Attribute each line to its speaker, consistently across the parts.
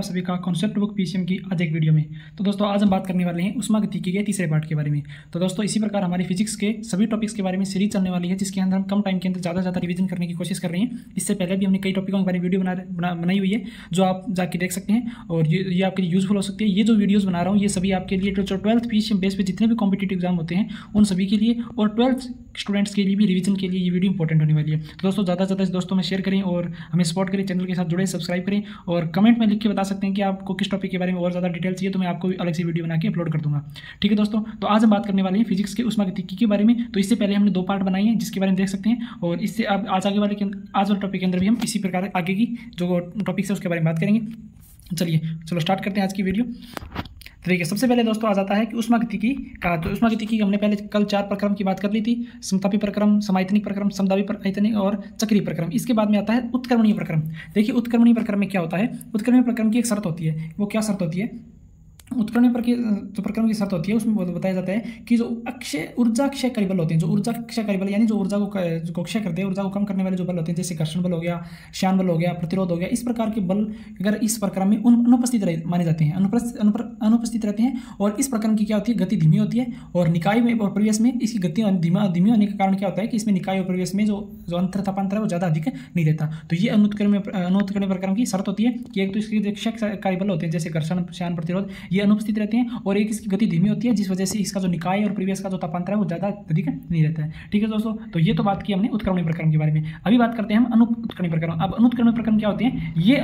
Speaker 1: सभी का concept book PCM की आज एक वीडियो में। तो दोस्तों आज हम बात करने वाले हैं ऊष्मागतिकी के तीसरे पार्ट के बारे में। तो दोस्तों इसी प्रकार हमारी फिजिक्स के सभी टॉपिक्स के बारे में सीरीज चलने वाली है, जिसके अंदर हम कम टाइम के अंदर ज़्यादा रिवीजन करने की कोशिश कर रहे हैं। इससे पहले भी हमने कई टॉपिकों के बारे में वीडियो बनाई हुई है, जो आप जाके देख सकते हैं और ये आपके लिए यूजफुल हो सकती है। ये जो वीडियोज़ बना रहा हूँ ये सभी आपके लिए जो 12th पीसीएम बेस पे जितने भी कॉम्पिटिटिव एग्जाम होते हैं उन सभी के लिए और 12th स्टूडेंट्स के लिए भी रिवीजन के लिए ये वीडियो इंपॉर्टेंट होने वाली है। तो दोस्तों ज़्यादा से ज़्यादा दोस्तों में शेयर करें और हमें सपोर्ट करें, चैनल के साथ जुड़े, सब्सक्राइब करें और कमेंट में लिख के बता सकते हैं कि आपको किस टॉपिक के बारे में और ज़्यादा डिटेल चाहिए, तो मैं आपको अलग से वीडियो बना के अपलोड कर दूंगा। ठीक है दोस्तों, तो आज हम बात करने वाले हैं फिजिक्स के ऊष्मागतिकी के बारे में। तो इससे पहले हमने 2 पार्ट बनाए हैं जिसके बारे में देख सकते हैं, और इससे अब आज वाले टॉपिक के अंदर भी हम इसी प्रकार आगे की जो टॉपिक्स है उसके बारे में बात करेंगे। चलो स्टार्ट करते हैं आज की वीडियो। तो देखिए, सबसे पहले दोस्तों आ जाता है कि ऊष्मागतिकी का। तो ऊष्मागतिकी हमने पहले कल 4 प्रक्रम की बात कर ली थी, समतापी प्रक्रम, समायतनिक प्रक्रम, समदाबी आयतनिक और चक्रीय प्रक्रम। इसके बाद में आता है उत्क्रमणीय प्रक्रम। देखिए उत्क्रमणीय प्रक्रम में क्या होता है, उत्क्रमणीय प्रक्रम की एक शर्त होती है। वो क्या शर्त होती है? उत्क्रमणीय जो प्रक्रम की शर्त होती है उसमें बताया जाता है कि जो ऊर्जा क्षय बल होते हैं, जो ऊर्जा क्षय बल यानी जो ऊर्जा को क्षय करते हैं, ऊर्जा को कम करने वाले जो बल होते हैं, जैसे घर्षण बल हो गया, श्यान बल हो गया, प्रतिरोध हो गया, इस प्रकार के बल अगर इस प्रक्रम में अनुपस्थित माने जाते हैं, अनुपस्थित रहते हैं। और इस प्रक्रम की क्या होती है, गति धीमी होती है। और निकाय में और परिवेश में इसकी गति धीमी होने के कारण क्या होता है कि इसमें निकाय और परिवेश में जो अंतर तापांतर है वो ज़्यादा अधिक नहीं रहता। तो ये अनुत्क्रमणीय प्रक्रम की शर्त होती है कि एक तो इसके क्षय कार्यबल होते हैं जैसे घर्षण, श्यान, प्रतिरोध, ये अनुपस्थित रहते हैं, और एक इसकी गति धीमी होती है जिस वजह से इसका जो निकाय और परिवेश का जो तापांतर है वो ज़्यादा अधिक नहीं रहता है। ठीक है दोस्तों, तो ये तो बात की हमने उत्क्रमणीय प्रक्रम के बारे में। अभी बात करते हैं हम अनुत्क्रमणीय प्रक्रम। अब अनुत्क्रमणीय प्रक्रम क्या होते हैं? ये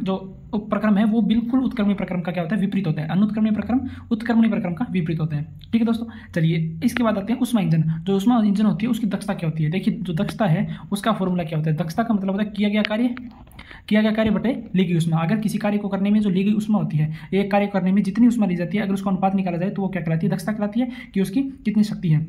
Speaker 1: जो प्रक्रम है वो बिल्कुल उत्क्रमणीय प्रक्रम का क्या होता है, विपरीत होता है। अनुत्क्रमणीय प्रक्रम उत्क्रमणीय प्रक्रम का विपरीत होता है। ठीक है दोस्तों, चलिए इसके बाद आते हैं ऊष्मा इंजन। जो ऊष्मा इंजन होती है उसकी दक्षता क्या होती है? देखिए जो दक्षता है उसका फॉर्मूला क्या होता है? दक्षता का मतलब होता है किया गया कार्य बटे ली गई ऊष्मा। अगर किसी कार्य को करने में जो ली गई ऊष्मा होती है, एक कार्य करने में जितनी ऊष्मा ली जाती है, अगर उसका अनुपात निकाला जाए तो वो क्या कहलाती है? दक्षता कहलाती है कि उसकी कितनी शक्ति है।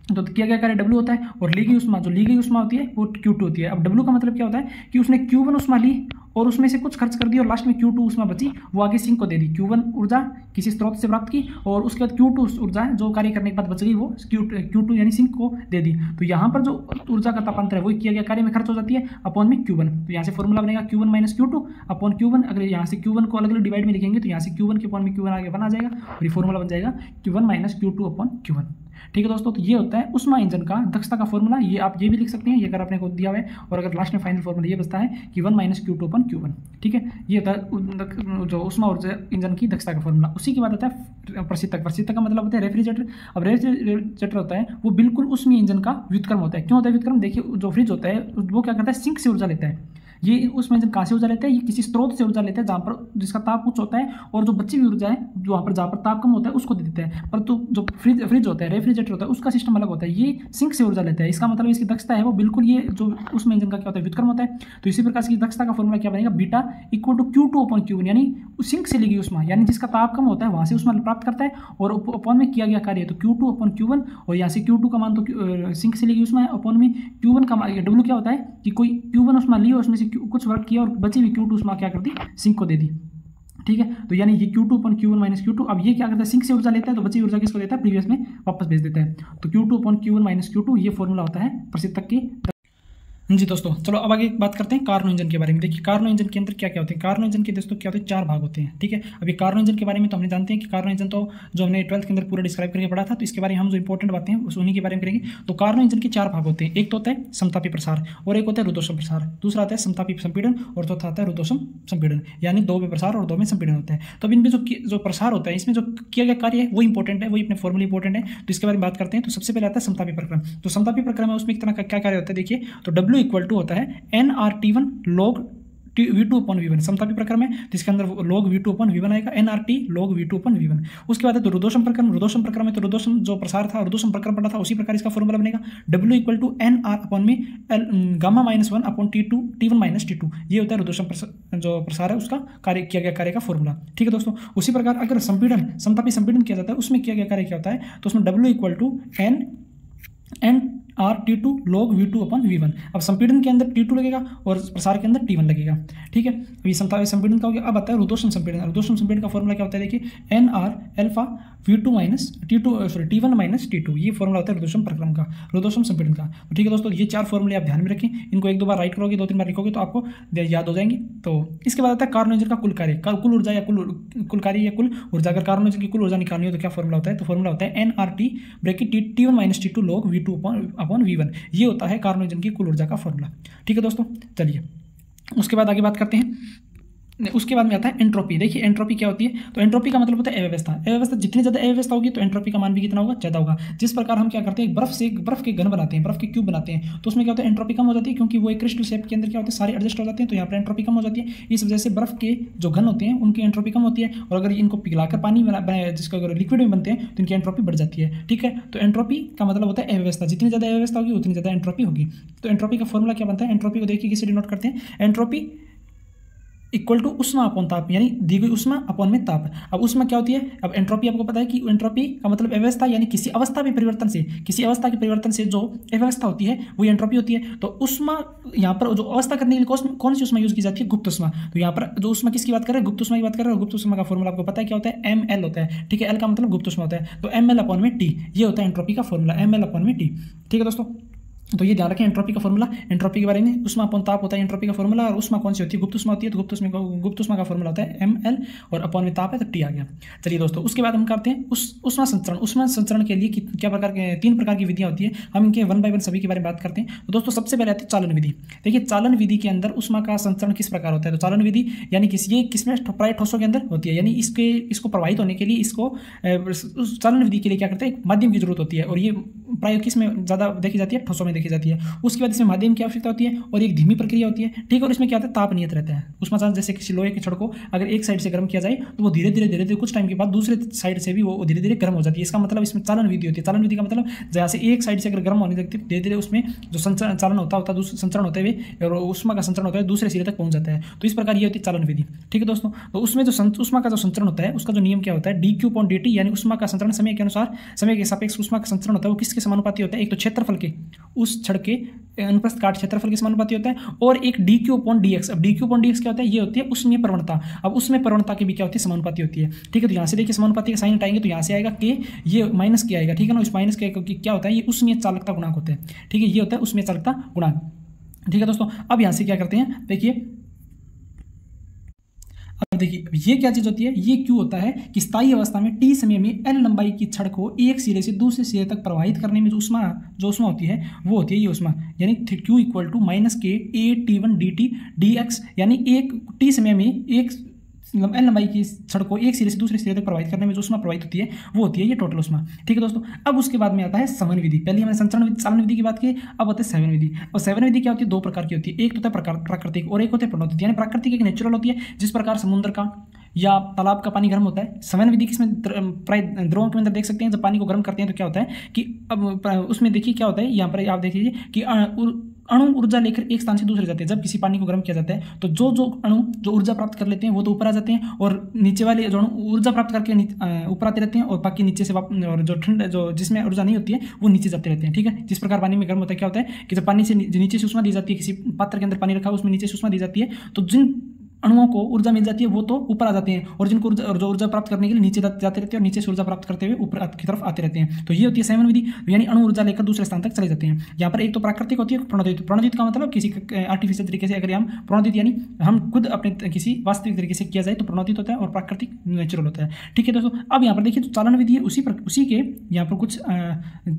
Speaker 1: तो किया गया कार्य W होता है और ली गई ऊष्मा होती है वो Q2 होती है। अब W का मतलब क्या होता है कि उसने Q1 ऊष्मा ली और उसमें से कुछ खर्च कर दी और लास्ट में Q2 ऊष्मा बची, वो आगे सिंक को दे दी। Q1 ऊर्जा किसी स्रोत से प्राप्त की और उसके बाद Q2 ऊर्जा जो कार्य करने के बाद बच गई वो Q2 यानी सिंक को दे दी। तो यहाँ पर जो ऊर्जा का तापांतर है वो किया गया कार्य में खर्च हो जाती है अपॉन में Q1। तो यहाँ से फॉर्मूला बनेगा Q1 minus Q2 upon Q1। अगर यहाँ से Q1 को अलग अलग डिवाइड में लिखेंगे तो यहाँ से Q1 के अपॉन में Q1 आगे 1 आ जाएगा और ये फॉर्मूला बन जाएगा Q1 minus Q2 upon Q1। ठीक है दोस्तों, तो ये होता है ऊष्मा इंजन का दक्षता का फॉर्मूला। ये आप ये भी लिख सकते हैं, ये अगर आपने को दिया हुआ है, और अगर लास्ट में फाइनल फॉर्मूला ये बचता है कि 1 माइनस Q2 अपन Q1। ठीक है, ये होता है जो ऊष्मा ऊर्जा इंजन की दक्षता का फॉर्मूला। उसी के बाद आता है प्रशीतक का मतलब होता है रेफ्रिजरेटर। अब रेफ्रिजरेटर होता है वो बिल्कुल ऊष्मीय इंजन का व्युत्क्रम होता है। क्यों होता है व्युत्क्रम? देखिए जो फ्रिज होता है वो क्या करता है, सिंक से ऊर्जा लेता है। ये ऊष्मा इंजन कहाँ से ऊर्जा लेता है? ये किसी स्रोत से ऊर्जा लेता है जहाँ पर जिसका ताप उच्च होता है, और जो बची हुई ऊर्जा है जो वहाँ पर जहाँ पर ताप कम होता है उसको दे देता है। परंतु जो फ्रिज होता है, रेफ्रिजरेटर होता है, उसका सिस्टम अलग होता है, ये सिंक से ऊर्जा लेता है। इसका मतलब इसकी दक्षता है वो बिल्कुल ये जो ऊष्मा इंजन का क्या होता है, व्युत्क्रम होता है। तो इसी प्रकार की दक्षता का फॉर्मूला क्या बनेगा, beta equal to Q2 upon Q1, यानी सिंक से ली गई ऊष्मा यानी जिसका ताप कम होता है वहाँ से ऊष्मा प्राप्त करता है, और अपॉन में किया गया कार्य है तो Q2 अपॉन Q1, और यहाँ से Q2 का मान तो सिंक से ली गई ऊष्मा है, अपॉन में Q1 का मान W क्या होता है कि कोई Q1 ऊष्मा ली और उसमें से कुछ वर्क किया और बची हुई Q2 ऊष्मा क्या कर दी, सिंक को दे दी। ठीक है, तो यानी ये Q2 upon Q1 minus Q2। अब ये क्या करता है, सिंक से ऊर्जा लेता है तो बची ऊर्जा किसको देता है, प्रीवियस में वापस भेज देता है। तो Q2 upon Q1 minus Q2 ये फॉर्मूला होता है प्रशीतक की। जी दोस्तों, चलो अब आगे बात करते हैं कार्नो इंजन के बारे में। देखिए कार्नो इंजन के अंदर क्या क्या होते हैं। कार्नो इंजन के दोस्तों क्या होते हैं, 4 भाग होते हैं। ठीक है, अभी कार्नो इंजन के बारे में तो हमने जानते हैं कि कार्नो इंजन तो जो हमने 12th के अंदर पूरा डिस्क्राइब करके पढ़ा था, तो इसके बारे में हम जो इंपॉर्टेंट बातें हैं उन्हीं के बारे में करेंगे। तो कार्नो इंजन के 4 भाग होते हैं। एक तो होता है समतापी प्रसार, और एक होता है रुद्धोष्म प्रसार, दूसरा आता है समतापी संपीड़न, और चौथा आता है रुद्धोष्म संपीड़न, यानी 2 में प्रसार और 2 में संपीड़न होता है। तो अब इनमें जो प्रसार होता है इसमें जो किया गया कार्य है वो इंपॉर्टेंट है, वही अपने फॉर्मूला इंपॉर्टेंट है। तो इसके बारे में बात करते हैं। तो सबसे पहले आता है समतापी प्रक्रम। तो समतापी प्रक्रम है उसमें एक तरह का क्या कार्य होता है, देखिए तो W इक्वल टू होता है nRT1 log V2 upon V1। समतापी प्रक्रम है जिसके अंदर log V2 अपॉन V1 आएगा, nRT log V2 upon V1। उसके बाद है तो रुद्धोष्म प्रक्रम है, तो रुद्धोष्म जो प्रसार था रुद्धोष्म प्रक्रम पड़ा था उसी प्रकार इसका फॉर्मूला बनेगा W equal to nR upon में gamma minus 1 upon T1 minus T2। ये होता है रुद्धोष्म जो प्रसार है उसका कार्य किया गया कार्य का फॉर्मूला। ठीक है दोस्तों, उसी प्रकार अगर समतापी संपीड़न किया जाता है उसमें किया गया कार्य क्या होता है, तो उसमें W equal to n T2 log V2 upon V1। अब संपीड़न के अंदर T2 लगेगा और प्रसार के अंदर T1 लगेगा, ठीक है। ये संपीड़न का हो गया। अब आता है रुद्धोष्म संपीड़न। रुद्धोष्म संपीड़न का फॉर्मूला क्या होता है, देखिए NR alpha V2 minus T1 minus T2, ये फॉर्मूला होता है रुद्धोष्म प्रक्रम का, रुद्धोष्म संपीड़न का। तो ठीक है दोस्तों, ये 4 फॉर्मूले आप ध्यान में रखें, इनको 1-2 बार राइट करोगे, 2-3 बार लिखोगे तो आपको याद हो जाएंगे। तो इसके बाद आता है कार्बन इंजन का कुल कार्य, कुल ऊर्जा या कुल कार्य या कुल ऊर्जा। अगर कार्बन इंजन की कुल ऊर्जा निकालनी हो तो क्या फॉर्मूला होता है, तो फॉर्मूला होता है NRT bracket T1 minus T2 log V2 upon V1। ये होता है कार्बन इंजन की कुल ऊर्जा का फॉर्मूला, ठीक है दोस्तों। चलिए उसके बाद आगे बात करते हैं। उसके बाद में आता है एंट्रोपी। देखिए एंट्रोपी क्या होती है, तो एंट्रोपी का मतलब होता है अव्यवस्था। अव्यवस्था जितनी ज़्यादा अव्यवस्था होगी तो एंट्रोपी का मान भी कितना होगा, ज़्यादा होगा। जिस प्रकार हम क्या करते हैं, बर्फ के घन बनाते हैं, बर्फ के क्यूब बनाते हैं, तो उसमें क्या होता है, एंट्रोपी कम हो जाती है, क्योंकि वो एक क्रिस्टल शेप के अंदर क्या होते हैं, सारे एडजस्ट हो जाते हैं, तो यहाँ पर एंट्रोपी कम हो जाती है। इस वजह से बर्फ के जो घन होते हैं उनकी एंट्रोपी कम होती है, और अगर इनको पिघलाकर पानी बनाया जिसको अगर लिक्विड में बनते हैं तो इनकी एंट्रोपी बढ़ जाती है, ठीक है। तो एंट्रोपी का मतलब होता है अव्यवस्था, जितनी ज़्यादा अव्यवस्था होगी उतनी ज़्यादा एंट्रोपी होगी। तो एंट्रोपी का फॉर्मूला क्या बनता है, एंट्रोपी को देखिए किसे डिनोट करते हैं, एंट्रोपी इक्वल टू उष्मा अपॉन ताप, यानी दी गई उष्मा अपॉन में ताप। अब उष्मा क्या होती है, अब एंट्रोपी आपको पता है कि एंट्रोपी का मतलब अव्यवस्था, यानी किसी अवस्था में परिवर्तन से, किसी अवस्था के परिवर्तन से जो अव्यवस्था होती है वो एंट्रोपी होती है। तो उष्मा यहाँ पर जो अवस्था करने के लिए कौन सी उष्मा यूज की जाती है, गुप्त उष्मा। तो यहाँ पर जो उष्मा किसकी बात कर रहे हैं, गुप्त उष्मा की बात कर रहे हैं। गुप्त उष्मा का फॉर्मूला आपको पता है क्या होता है, ML होता है, ठीक है। L का मतलब गुप्त उष्मा होता है, तो ML अपॉन में T, ये होता है एंट्रोपी का फॉर्मूला, ML अपॉन में T, ठीक है दोस्तों। तो ये ध्यान रखें एंट्रोपी का फॉर्मूला, एंट्रोपी के बारे में। उष्मा अपॉन ताप होता है एंट्रोपी का फॉर्मूला, और उष्मा कौन सी होती है, गुप्त उष्मा होती है, तो गुप्त उष्मा का फॉर्मूला होता है ML, और अपॉन में ताप है तो T आ गया। चलिए दोस्तों उसके बाद हम करते हैं उष्मा संचरण। उष्मा संचरण के लिए क्या प्रकार के 3 प्रकार की विधियां होती है, हम इनके 1 बाय 1 सभी के बारे में बात करते हैं। तो दोस्तों सबसे पहले आती है चालन विधि। देखिए चालन विधि के अंदर उष्मा का संचरण किस प्रकार होता है, तो चालन विधि यानी किसमें प्राय ठोसों के अंदर होती है, यानी इसको प्रवाहित होने के लिए इसको चालन विधि के लिए क्या करते हैं, एक माध्यम की जरूरत होती है, और ये प्राय किसमें ज़्यादा देखी जाती है, ठोसों में देखी जाती है। उसके बाद इसमें माध्यम की आवश्यकता होती है, और एक धीमी प्रक्रिया होती है, ठीक है। और इसमें क्या होता है, ताप नियत रहता है। उष्मा चालन जैसे किसी लोहे के छड़ को अगर एक साइड से गर्म किया जाए तो वो धीरे धीरे कुछ टाइम के बाद दूसरे साइड से भी वो धीरे धीरे गर्म हो जाती है। इसका मतलब इसमें चालन विधि होती है। चालन विधि का मतलब जैसे एक साइड से अगर गर्म होने लगती है, धीरे धीरे उसमें जो चालन होता है संचरण होते हुए और उष्मा का संचरण होता है दूसरे सिरे तक पहुंच जाता है। तो इस प्रकार ये होती है चालन विधि, ठीक है दोस्तों। तो उसमें जो उष्मा का जो संचरण होता है उसका जो नियम क्या होता है, dQ/dt, यानी उष्मा का संचरण समय के अनुसार, समय के सापेक्ष उष्मा का संचरण होता है वो किसके समानुपाती होता है, एक तो क्षेत्रफल के, उस छड़ के अनुप्रस्थ काट क्षेत्रफल के समानुपाती होता है, और एक dQ/dx। अब dQ/dx क्या होता है, ये होती है उष्मीय प्रवणता। अब उष्मीय प्रवणता की भी क्या होती है, समानुपाती होती है, ठीक है। तो यहाँ से देखिए समानुपाती का साइन हटाएंगे तो यहाँ से आएगा के, ये माइनस के आएगा, ठीक है ना। इस माइनस के क्या होता है, ये उष्मीय चालकता गुणांक होता है, ठीक है। ये होता है उष्मीय चालकता गुणांक, ठीक है दोस्तों। अब यहाँ से क्या करते हैं, देखिए अब देखिए ये क्या चीज होती है, ये क्यू होता है कि स्थायी अवस्था में T समय में L लंबाई की छड़ को एक सिरे से दूसरे सिरे तक प्रवाहित करने में जो उष्मा होती है वो होती है ये उष्मा, यानी Q equal to -K A/T1 dt dx, यानी एक T समय में एक L लंबाई की छड़ को एक सिरे से दूसरे सिरे तक प्रवाहित करने में जो उष्मा प्रवाहित होती है वो होती है ये टोटल उष्मा, ठीक है दोस्तों। अब उसके बाद में आता है संवहन विधि। पहले हमने संचरण चालन विधि की बात की, अब होता है संवहन विधि। और संवहन विधि क्या होती है, 2 प्रकार की होती है, एक होता है प्राकृतिक और एक होता है प्रणोदित। यानी प्राकृतिक एक नेचुरल होती है, जिस प्रकार समुद्र का या तालाब का पानी गर्म होता है। संवहन विधि किसमें, प्राय द्रवों के अंदर देख सकते हैं, जब पानी को गर्म करते हैं तो क्या होता है कि अब उसमें देखिए क्या होता है, यहाँ पर आप देखिए कि अणु ऊर्जा लेकर एक स्थान से दूसरे जाते हैं। जब किसी पानी को गर्म किया जाता है तो जो अणु जो ऊर्जा प्राप्त कर लेते हैं वो तो ऊपर आ जाते हैं, और नीचे वाले जो अणु ऊर्जा प्राप्त करके ऊपर आते रहते हैं, और बाकी नीचे से और जो ठंड जो जिसमें ऊर्जा नहीं होती है वो नीचे जाते रहते हैं, ठीक है। जिस प्रकार पानी में गर्म होता है, क्या होता है कि जब पानी से नीचे से उष्मा दी जाती है, किसी पात्र के अंदर पानी रखा उसमें नीचे से उष्मा दी जाती है, तो जिन अणुओं को ऊर्जा मिल जाती है वो तो ऊपर आ जाते हैं, और जिनको जो ऊर्जा प्राप्त करने के लिए नीचे जाते रहते हैं और नीचे से ऊर्जा प्राप्त करते हुए ऊपर की तरफ आते रहते हैं। तो ये होती है संवहन विधि, यानी अणु ऊर्जा लेकर दूसरे स्थान तक चले जाते हैं। यहाँ पर एक तो प्राकृतिक होती है, प्रणोदित। प्रणोदित का मतलब किसी आर्टिफिशियल तरीके से अगर हम प्रणोदित यानी हम खुद अपने किसी वास्तविक तरीके से किया जाए तो प्रणोदित होता है, और प्राकृतिक नेचुरल होता है, ठीक है दोस्तों। अब यहाँ पर देखिए तो चालन विधि है, उसी के यहाँ पर कुछ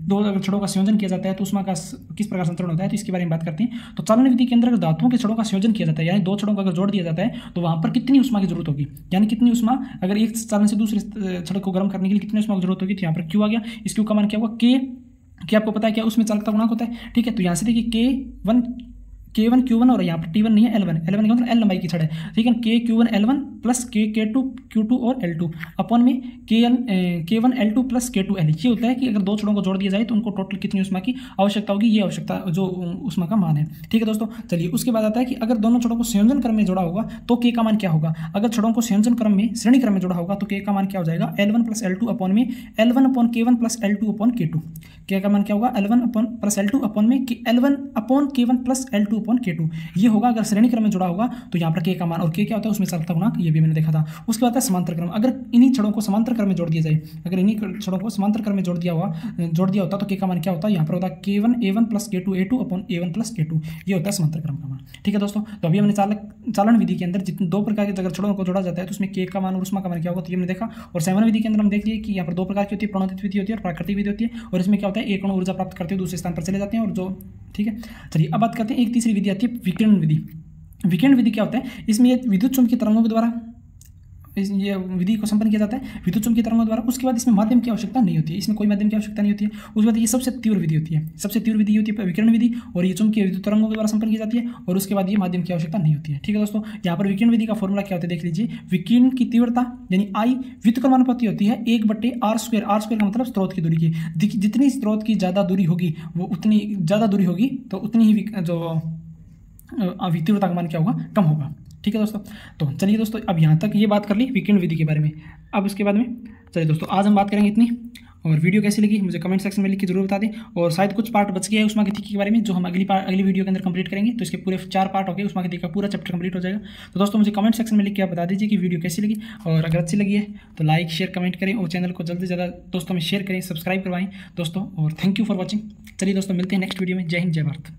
Speaker 1: 2 छड़ों का संयोजन किया जाता है तो उष्मा का किस प्रकार संचरण होता है, तो इसके बारे में बात करते हैं। तो चालन विधि के अंदर अगर धातुओं के छड़ों का संयोजन किया जाता है, यानी 2 छड़ों का अगर जोड़ दिया जाता है तो वहाँ पर कितनी उष्मा की जरूरत होगी, यानी कितनी उष्मा अगर एक चालन से दूसरे छड़ को गर्म करने के लिए कितनी उष्मा की जरूरत होगी, तो यहाँ पर Q आ गया। इस Q का मान क्या होगा, K आपको पता है क्या उसमें चालकता गुणांक होता है, ठीक है। तो यहाँ से देखिए K1 Q1 और यहाँ पर T1 नहीं है, L1 का मतलब L लंबाई की छड़ है, ठीक है। K Q1 L1 plus K2 Q2 और L2 अपॉन में K1 L2 plus K2 L। ये होता है कि अगर दो छड़ों को जोड़ दिया जाए तो उनको टोटल कितनी ऊष्मा की आवश्यकता होगी, ये आवश्यकता जो ऊष्मा का मान है, ठीक है दोस्तों। चलिए उसके बाद आता है कि अगर दोनों छड़ों को संयोजन क्रम में जोड़ा होगा तो K का मान क्या होगा। अगर छड़ों को संयोजन क्रम में श्रेणी क्रम में जोड़ा होगा तो K का मान क्या हो जाएगा, L1 प्लस L2 अपॉन में L1 upon K1 plus L2 upon K2। K का मान क्या होगा, L1 upon plus L2 upon में L1 upon K1 plus L2 upon K2। ये होगा अगर श्रेणी क्रम में जुड़ा होगा तो यहाँ पर K का मान, और K क्या होता है उसमें चलता गुणा, ये भी मैंने देखा था। उसके बाद है समांतर क्रम। अगर इन्हीं छड़ों को समांतर क्रम में जोड़ दिया जाए, अगर इन्हीं छड़ों को समांतर क्रम में जोड़ दिया होता तो K का मान क्या होता है, यहाँ पर होता है K1 A1 plus K2 A2 upon A1 plus K2। ये होता है समांतर क्रम का मान, ठीक है दोस्तों। तो अभी हमने चालन विधि के अंदर जितने दो प्रकार के अगर छड़ों को जोड़ा जाता है तो उसमें K का मान और ऊष्मा का मान क्या होगा, तो ये हमने देखा। और सेवन विधि के अंदर हम देख लिए कि यहाँ पर दो प्रकार की होती है, प्रणोदित विधि होती है और प्राकृतिक विधि होती है। और इसमें क्या होता है, एक अणु ऊर्जा प्राप्त करते हुए दूसरे स्थान पर चले जाते हैं, और जो, ठीक है। चलिए अब बात करते हैं एक तीसरी विधि आती है विकिरण विधि। विकिरण विधि क्या होता है, इसमें ये विद्युत चुम्बकीय तरंगों के द्वारा ये विधि को संपन्न किया जाता है, विद्युत चुम्बकीय तरंगों द्वारा। उसके बाद इसमें माध्यम की आवश्यकता नहीं होती है, इसमें कोई माध्यम की आवश्यकता नहीं होती है। उसके बाद ये सबसे तीव्र विधि होती है, सबसे तीव्र विधि होती है विकिरण विधि, और ये चुम्बकीय विद्युत तरंगों के द्वारा संपन्न की जाती है। और उसके बाद ये माध्यम की आवश्यकता नहीं होती है, ठीक है दोस्तों। यहाँ पर विकिरण विधि का फॉर्मूला क्या होता है देख लीजिए। विकिरण की तीव्रता यानी I व्युत्क्रमानुपाती होती है 1/r²। r² का मतलब स्रोत की दूरी की, जितनी स्रोत की ज़्यादा दूरी होगी वो उतनी ज़्यादा दूरी होगी, तो उतनी ही जो तीव्रता का मान क्या होगा, कम होगा, ठीक है दोस्तों। तो चलिए दोस्तों अब यहाँ तक ये बात कर ली विकिरण विधि के बारे में। अब उसके बाद में चलिए दोस्तों आज हम बात करेंगे इतनी। और वीडियो कैसी लगी मुझे कमेंट सेक्शन में लिख के जरूर बता दें। और शायद कुछ पार्ट बच गया है ऊष्मागतिकी के बारे में, जो हम अगली वीडियो के अंदर कंप्लीट करेंगे। तो इसके पूरे 4 पार्ट हो गए, ऊष्मागतिकी का पूरा चैप्टर कंप्लीट हो जाएगा। तो दोस्तों मुझे कमेंट सेक्शन में लिख के आप बता दीजिए कि वीडियो कैसी लगी, और अगर अच्छी लगी है तो लाइक शेयर कमेंट करें, और चैनल को जल्द से ज़्यादा दोस्तों में शेयर करें, सब्सक्राइब करवाएं दोस्तों। और थैंक यू फॉर वॉचिंग। चलिए दोस्तों मिलते हैं नेक्स्ट वीडियो में। जय हिंद जय भारत।